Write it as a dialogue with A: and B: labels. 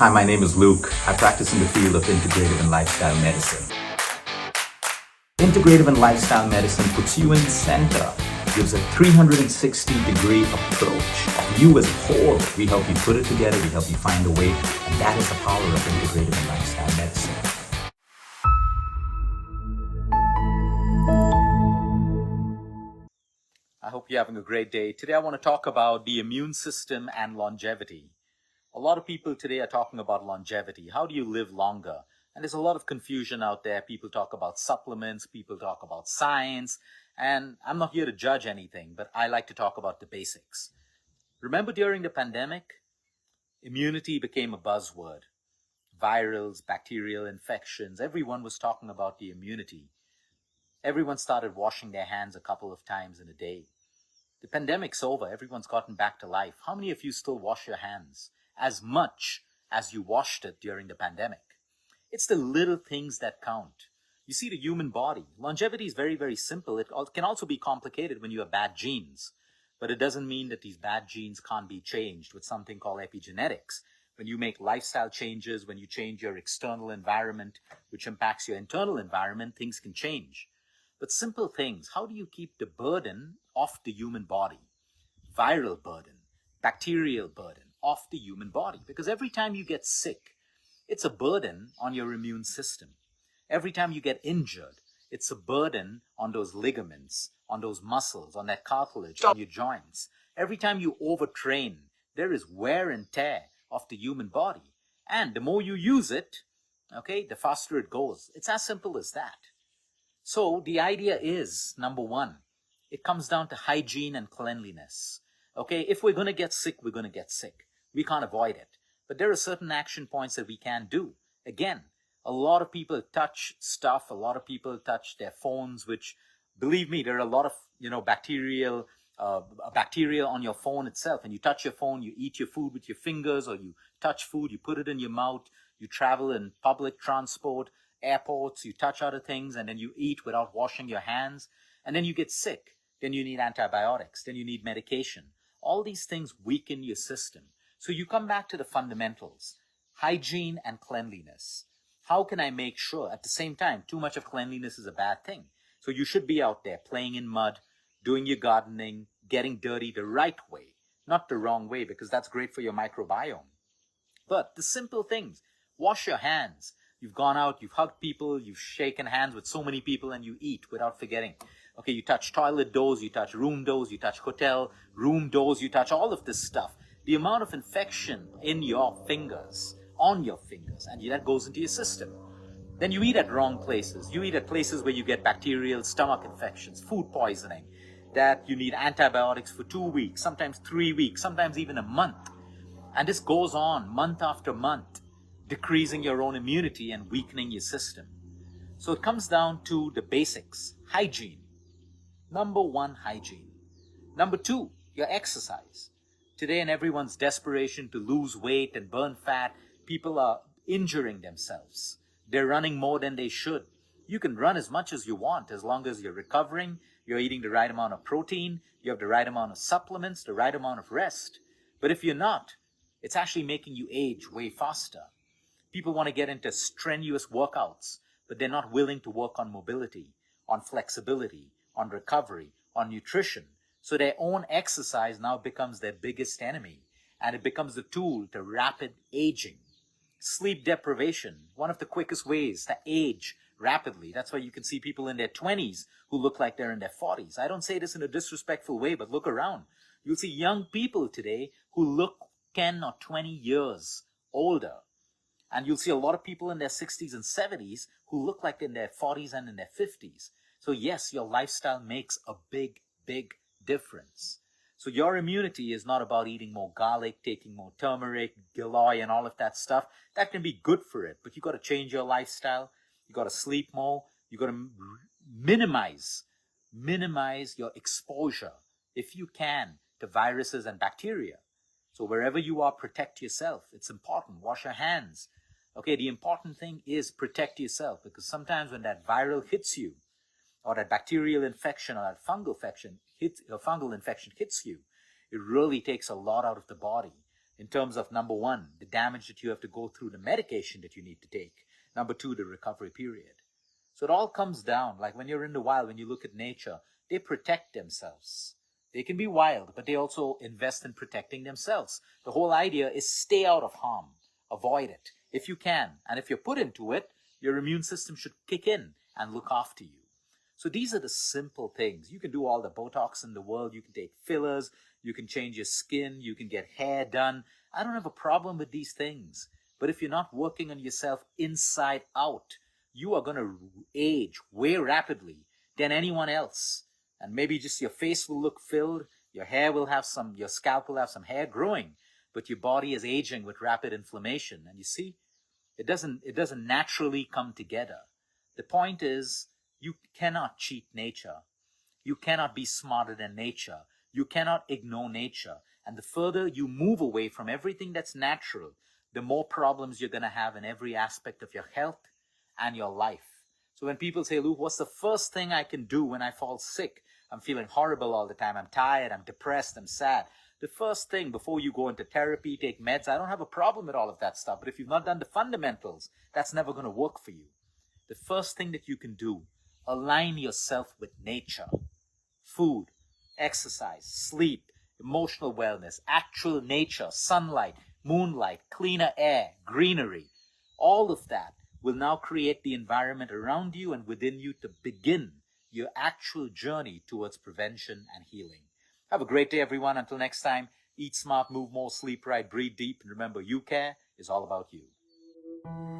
A: Hi, my name is Luke. I practice in the field of integrative and lifestyle medicine. Integrative and lifestyle medicine puts you in the center, gives a 360-degree approach of you as a whole. We help you put it together, we help you find a way, and that is the power of integrative and lifestyle medicine. I hope you're having a great day. Today I want to talk about the immune system and longevity. A lot of people today are talking about longevity. How do you live longer? And there's a lot of confusion out there. People talk about supplements, people talk about science, and I'm not here to judge anything, but I like to talk about the basics. Remember during the pandemic, immunity became a buzzword. Virals, bacterial infections, everyone was talking about the immunity. Everyone started washing their hands a couple of times in a day. The pandemic's over. Everyone's gotten back to life. How many of you still wash your hands as much as you washed it during the pandemic? It's the little things that count. You see, the human body, longevity is very, very simple. It can also be complicated when you have bad genes, but it doesn't mean that these bad genes can't be changed with something called epigenetics. When you make lifestyle changes, when you change your external environment, which impacts your internal environment, things can change. But simple things, how do you keep the burden off the human body? Viral burden, bacterial burden off the human body. Because every time you get sick, it's a burden on your immune system. Every time you get injured, it's a burden on those ligaments, on those muscles, on that cartilage, on your joints. Every time you overtrain, there is wear and tear of the human body. And the more you use it, okay, the faster it goes. It's as simple as that. So the idea is, number one, it comes down to hygiene and cleanliness. Okay, if we're going to get sick, we're going to get sick. We can't avoid it. But there are certain action points that we can do. Again, a lot of people touch stuff. A lot of people touch their phones, which, believe me, there are a lot of, bacteria on your phone itself. And you touch your phone, you eat your food with your fingers, or you touch food, you put it in your mouth, you travel in public transport, airports, you touch other things, and then you eat without washing your hands, and then you get sick. Then you need antibiotics, then you need medication. All these things weaken your system. So you come back to the fundamentals, hygiene and cleanliness. How can I make sure? At the same time, too much of cleanliness is a bad thing. So you should be out there playing in mud, doing your gardening, getting dirty the right way, not the wrong way, because that's great for your microbiome. But the simple things, wash your hands. You've gone out, you've hugged people, you've shaken hands with so many people, and you eat without forgetting. Okay, you touch toilet doors, you touch room doors, you touch hotel room doors, you touch all of this stuff. The amount of infection in your fingers, on your fingers, and that goes into your system. Then you eat at wrong places. You eat at places where you get bacterial stomach infections, food poisoning, that you need antibiotics for 2 weeks, sometimes 3 weeks, sometimes even a month. And this goes on month after month, decreasing your own immunity and weakening your system. So it comes down to the basics. Hygiene. Number one, hygiene. Number two, your exercise. Today, in everyone's desperation to lose weight and burn fat, people are injuring themselves. They're running more than they should. You can run as much as you want as long as you're recovering, you're eating the right amount of protein, you have the right amount of supplements, the right amount of rest. But if you're not, it's actually making you age way faster. People want to get into strenuous workouts, but they're not willing to work on mobility, on flexibility, on recovery, on nutrition. So their own exercise now becomes their biggest enemy, and it becomes the tool to rapid aging. Sleep deprivation, one of the quickest ways to age rapidly. That's why you can see people in their 20s who look like they're in their 40s. I don't say this in a disrespectful way, but look around. You'll see young people today who look 10 or 20 years older. And you'll see a lot of people in their 60s and 70s who look like in their 40s and in their 50s. So yes, your lifestyle makes a big, big difference. So your immunity is not about eating more garlic, taking more turmeric, giloy, and all of that stuff. That can be good for it, but you got to change your lifestyle. You got to sleep more. You got to minimize your exposure, if you can, to viruses and bacteria. So wherever you are, protect yourself. It's important. Wash your hands. Okay, the important thing is protect yourself, because sometimes when that viral hits you, or that bacterial infection or that fungal infection hits you, it really takes a lot out of the body. in terms of, number one, the damage that you have to go through, the medication that you need to take. Number two, the recovery period. So it all comes down, like when you're in the wild, when you look at nature, they protect themselves. They can be wild, but they also invest in protecting themselves. The whole idea is stay out of harm. Avoid it if you can. And if you're put into it, your immune system should kick in and look after you. So these are the simple things. You can do all the Botox in the world. You can take fillers. You can change your skin. You can get hair done. I don't have a problem with these things. But if you're not working on yourself inside out, you are going to age way rapidly than anyone else. And maybe just your face will look filled. Your scalp will have some hair growing. But your body is aging with rapid inflammation. And you see, it doesn't naturally come together. The point is, you cannot cheat nature. You cannot be smarter than nature. You cannot ignore nature. And the further you move away from everything that's natural, the more problems you're going to have in every aspect of your health and your life. So when people say, Luke, what's the first thing I can do when I fall sick? I'm feeling horrible all the time. I'm tired. I'm depressed. I'm sad. The first thing before you go into therapy, take meds, I don't have a problem with all of that stuff. But if you've not done the fundamentals, that's never going to work for you. The first thing that you can do, align yourself with nature. Food, exercise, sleep, emotional wellness, actual nature, sunlight, moonlight, cleaner air, greenery. All of that will now create the environment around you and within you to begin your actual journey towards prevention and healing. Have a great day, everyone. Until next time, eat smart, move more, sleep right, breathe deep, and remember, you care is all about you.